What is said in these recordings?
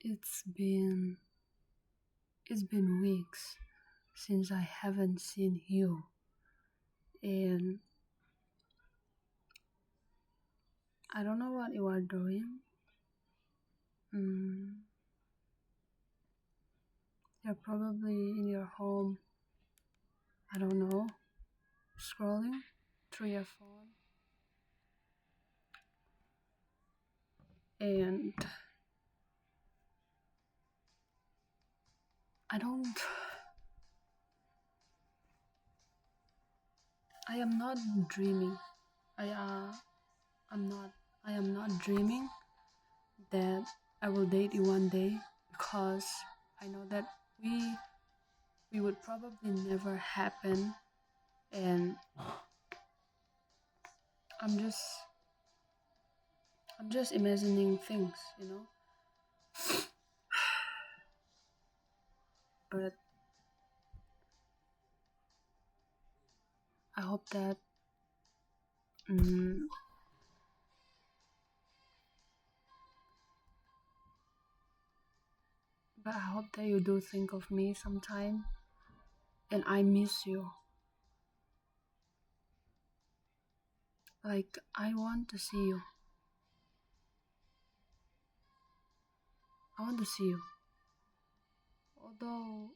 It's been it's been weeks since I haven't seen you, and I don't know what you are doing. Mm, you're probably in your home, I don't know, scrolling through your phone. And I don't I am not dreaming. I I'm not I am not dreaming that I will date you one day, because I know that we would probably never happen, and I'm just I'm just imagining things. But I hope that mm, but I hope that you do think of me sometime, and I miss you. Like, I want to see you. I want to see you. Although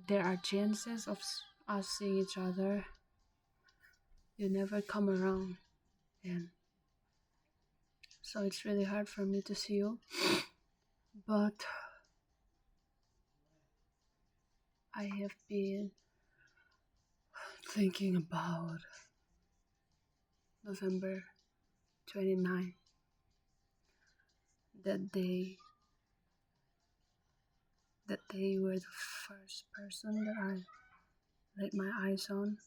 there are chances of us seeing each other, you never come around, and so it's really hard for me to see you. But I have been thinking about November 29th, that day. That day you were the first person that I laid my eyes on.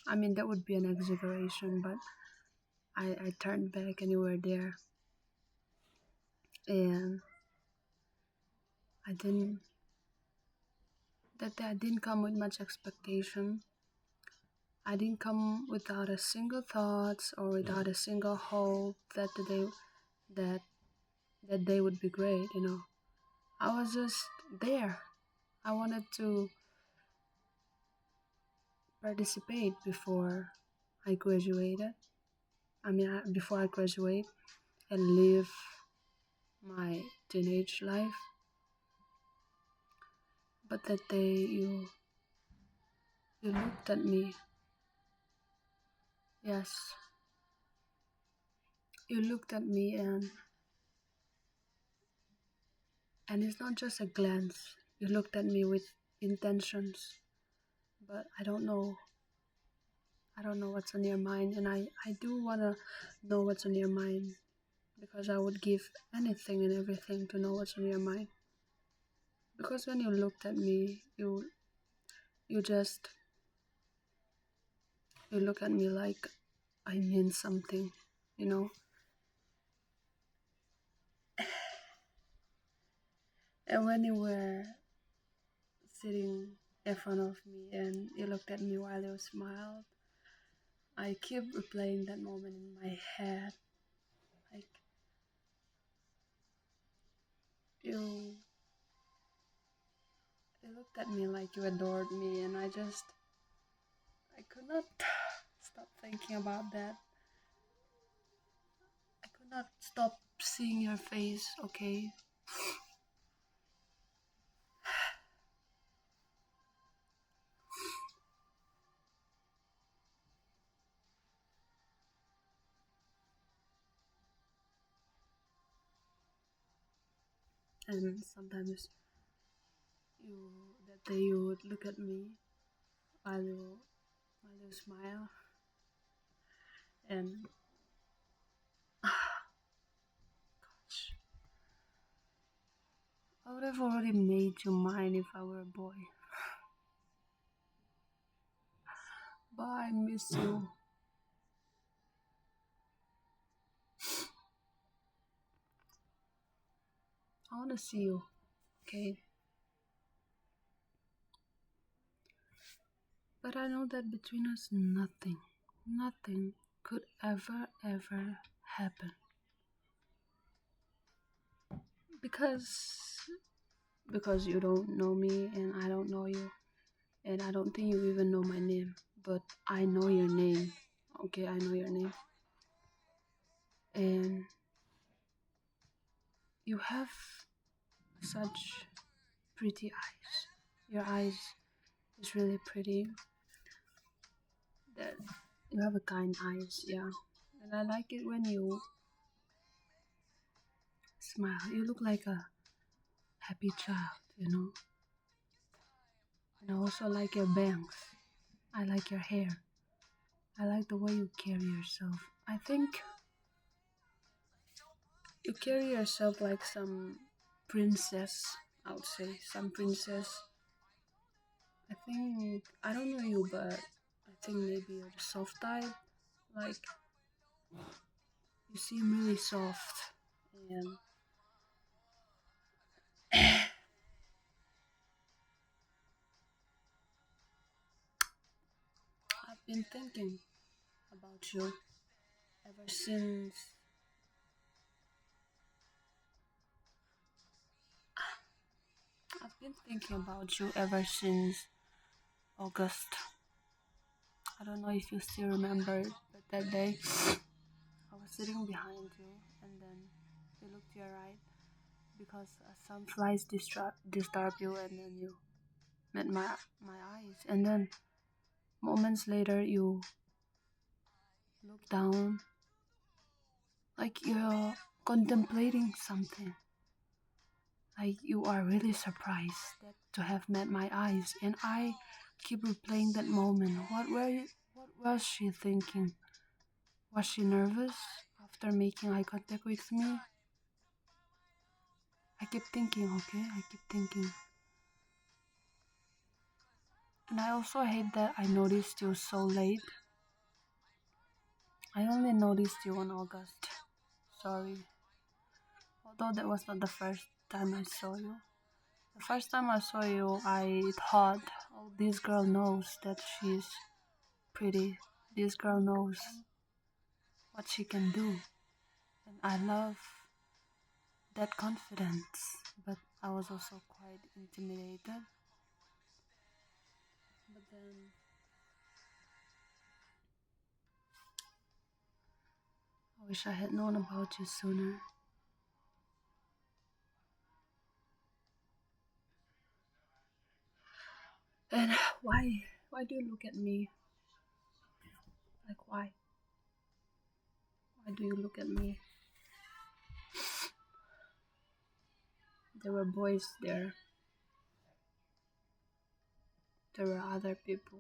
I mean, that would be an exaggeration, but I turned back and you were there. And I didn't, that day I didn't come with much expectation. I didn't come without a single thought or without a single hope that that that day would be great. I was just there. I wanted to participate before I graduated. Before I graduate and live my teenage life. But that day you looked at me. Yes, you looked at me, and it's not just a glance. You looked at me with intentions, but I don't know what's on your mind, and I do wanna know what's on your mind, because I would give anything and everything to know what's on your mind. Because when you looked at me, you just you look at me like I mean something, you know. And when you were sitting in front of me and you looked at me while you smiled, I keep replaying that moment in my head. Like, you you looked at me like you adored me, and I could not stop thinking about that. I could not stop seeing your face, okay? And sometimes you that day you would look at me while you smile, and gosh, I would have already made you mine if I were a boy. But I miss you. I want to see you, okay? But I know that between us, nothing could ever happen. Because you don't know me and I don't know you, and I don't think you even know my name, but I know your name. Okay, I know your name. And you have such pretty eyes. Your eyes is really pretty. That you have a kind eyes, yeah. And I like it when you smile. You look like a happy child, you know. And I also like your bangs. I like your hair. I like the way you carry yourself. I think you carry yourself like some princess, I would say. Some princess. I think, I don't know you, but I think maybe you're the soft type. Like, you seem really soft. And I've been thinking about you ever since. I've been thinking about you ever since August. I don't know if you still remember, but that day I was sitting behind you, and then you looked to your right because some flies disturb you, and then you met my eyes, and then moments later you look down like you're contemplating something. Like you are really surprised that to have met my eyes, and I keep replaying that moment. What was she thinking? Was she nervous after making eye contact with me? I keep thinking, okay? I keep thinking. And I also hate that I noticed you so late. I only noticed you on August. Sorry. Although that was not the first time I saw you. The first time I saw you, I thought, oh, this girl knows that she's pretty. This girl knows what she can do. And I love that confidence. But I was also quite intimidated. But then I wish I had known about you sooner. And why do you look at me? Like why? Why do you look at me? There were boys there. There were other people.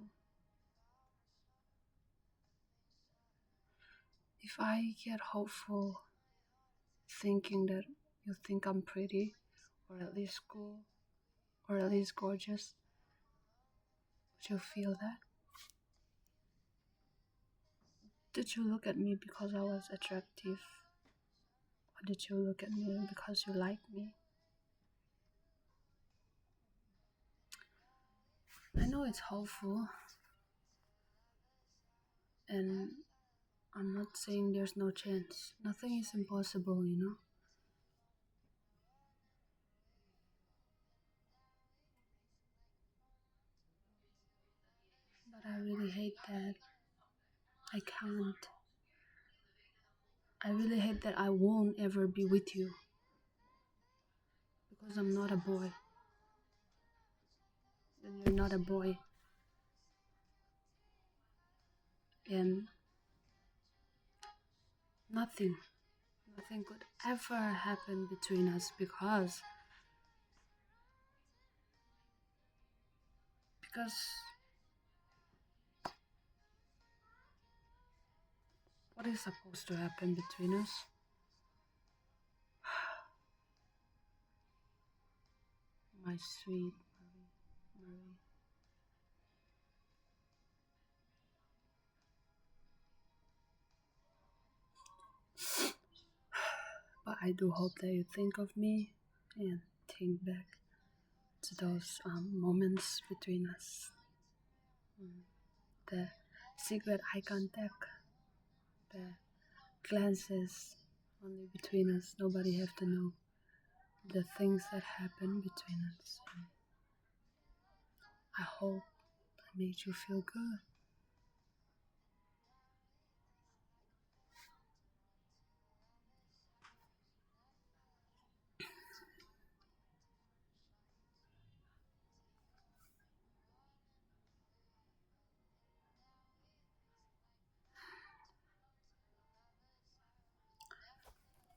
If I get hopeful thinking that you think I'm pretty, or at least cool, or at least gorgeous, would you feel that? Did you look at me because I was attractive? Or did you look at me because you like me? I know it's hopeful, and I'm not saying there's no chance. Nothing is impossible, you know? But I really hate that I can't. I really hate that I won't ever be with you because I'm not a boy. And you're not a boy. And nothing, nothing could ever happen between us because what is supposed to happen between us? My sweet Marie. But I do hope that you think of me and think back to those moments between us. Mm. The secret eye contact, the glances only between us. Nobody have to know. the things that happen between us. And I hope I made you feel good.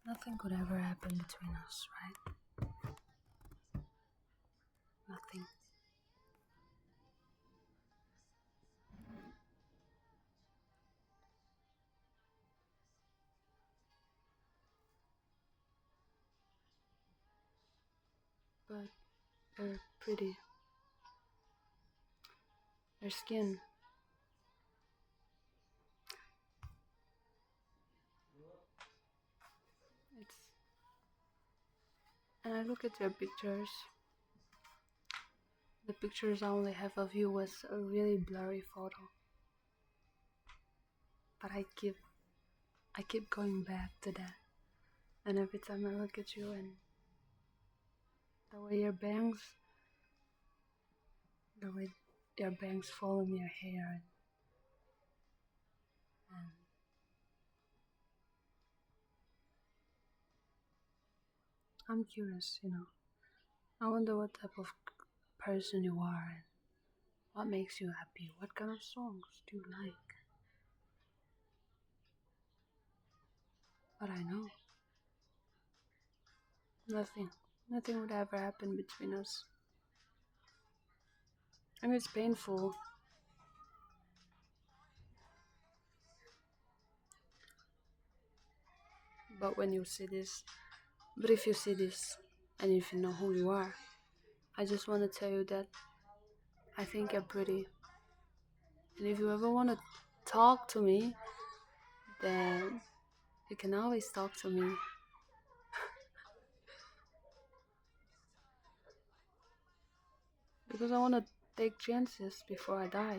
Nothing could ever happen between us, right? Nothing. But you're pretty. Your skin. It's. And I look at your pictures. The pictures I only have of you was a really blurry photo. But I keep going back to that. And every time I look at you and the way your bangs, the way your bangs fall in your hair, and I'm curious. I wonder what type of person you are and what makes you happy. What kind of songs do you like? But I know nothing. Nothing would ever happen between us. I mean, it's painful, but when you see this, but if you see this and if you know who you are, I just want to tell you that I think you're pretty. And if you ever want to talk to me, then you can always talk to me. Because I want to take chances before I die.